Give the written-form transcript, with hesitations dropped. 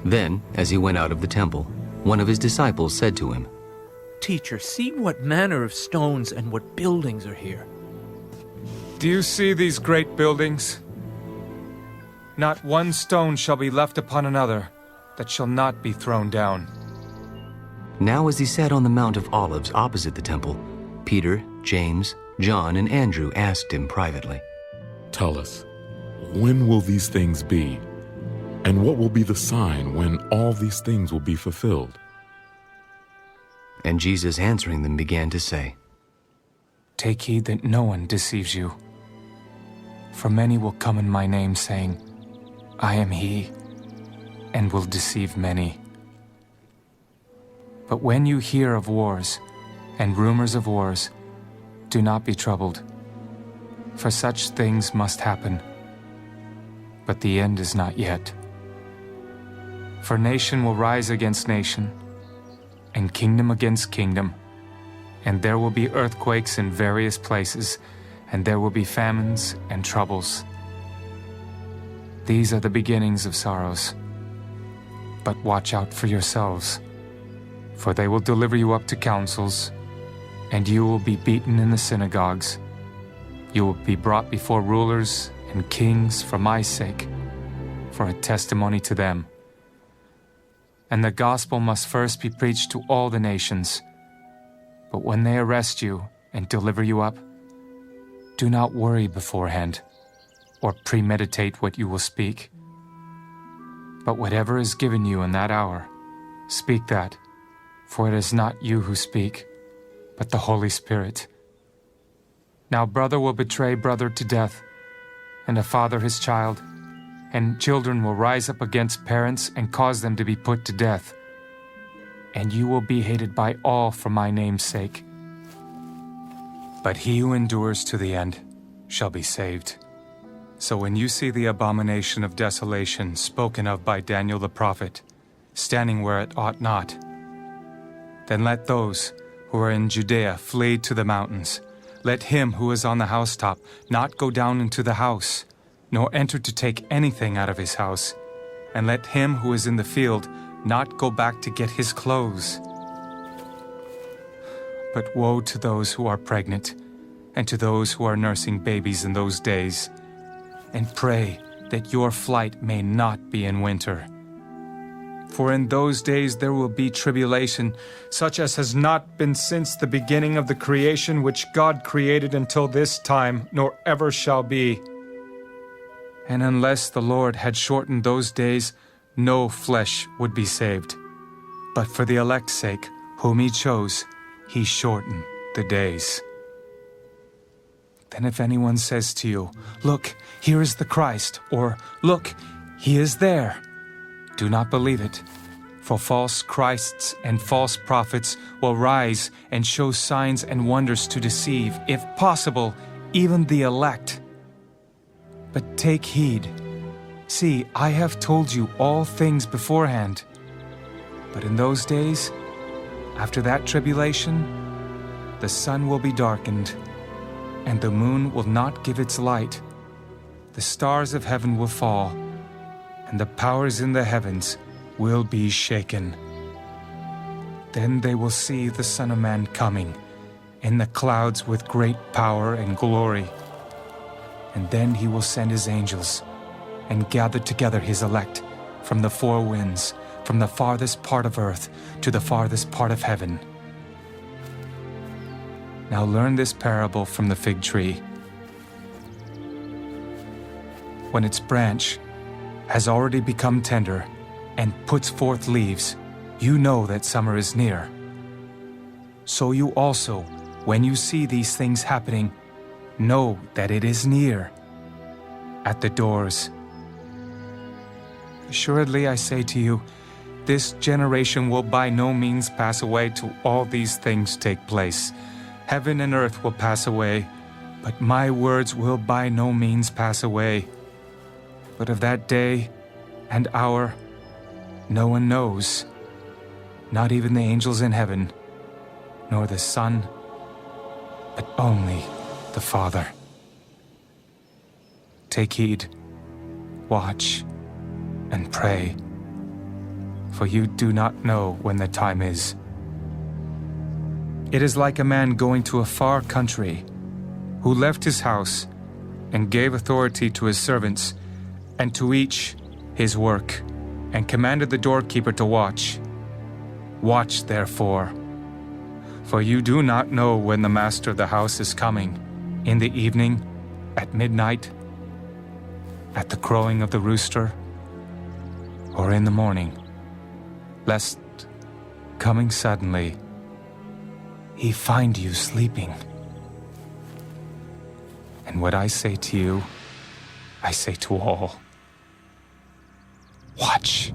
Then, as he went out of the temple, one of his disciples said to him, "Teacher, see what manner of stones and what buildings are here." Do you see these great buildings? Not one stone shall be left upon another that shall not be thrown down. Now as he sat on the Mount of Olives opposite the temple, Peter, James, John, and Andrew asked him privately, "Tell us, when will these things be? And what will be the sign when all these things will be fulfilled?" And Jesus answering them began to say, Take heed that no one deceives you. For many will come in my name, saying, I am he, and will deceive many. But when you hear of wars and rumors of wars, do not be troubled, for such things must happen, but the end is not yet. For nation will rise against nation, and kingdom against kingdom, and there will be earthquakes in various places, and there will be famines and troubles. These are the beginnings of sorrows. But watch out for yourselves, for they will deliver you up to councils, and you will be beaten in the synagogues. You will be brought before rulers and kings for my sake, for a testimony to them. And the gospel must first be preached to all the nations. But when they arrest you and deliver you up, do not worry beforehand or premeditate what you will speak. But whatever is given you in that hour, speak that, for it is not you who speak, but the Holy Spirit. Now brother will betray brother to death, and a father his child, and children will rise up against parents and cause them to be put to death. And you will be hated by all for my name's sake. But he who endures to the end shall be saved. So when you see the abomination of desolation spoken of by Daniel the prophet, standing where it ought not, then let those who are in Judea flee to the mountains. Let him who is on the housetop not go down into the house, nor enter to take anything out of his house. And let him who is in the field not go back to get his clothes. But woe to those who are pregnant, and to those who are nursing babies in those days. And pray that your flight may not be in winter. For in those days there will be tribulation, such as has not been since the beginning of the creation which God created until this time, nor ever shall be. And unless the Lord had shortened those days, no flesh would be saved. But for the elect's sake, whom he chose, he shortened the days. Then if anyone says to you, Look, here is the Christ, or Look, he is there, do not believe it. For false Christs and false prophets will rise and show signs and wonders to deceive, if possible, even the elect. But take heed. See, I have told you all things beforehand. But in those days, after that tribulation, the sun will be darkened, and the moon will not give its light. The stars of heaven will fall, and the powers in the heavens will be shaken. Then they will see the Son of Man coming in the clouds with great power and glory. And then he will send his angels and gather together his elect from the four winds, from the farthest part of earth to the farthest part of heaven. Now learn this parable from the fig tree. When its branch has already become tender and puts forth leaves, you know that summer is near. So you also, when you see these things happening, know that it is near, at the doors. Assuredly I say to you, this generation will by no means pass away till all these things take place. Heaven and earth will pass away, but my words will by no means pass away. But of that day and hour no one knows, not even the angels in heaven, nor the Son, but only the Father. Take heed, watch, and pray, for you do not know when the time is. It is like a man going to a far country, who left his house and gave authority to his servants, and to each his work, and commanded the doorkeeper to watch. Watch, therefore, for you do not know when the master of the house is coming, in the evening, at midnight, at the crowing of the rooster, or in the morning, lest, coming suddenly, he find you sleeping. And what I say to you, I say to all: watch.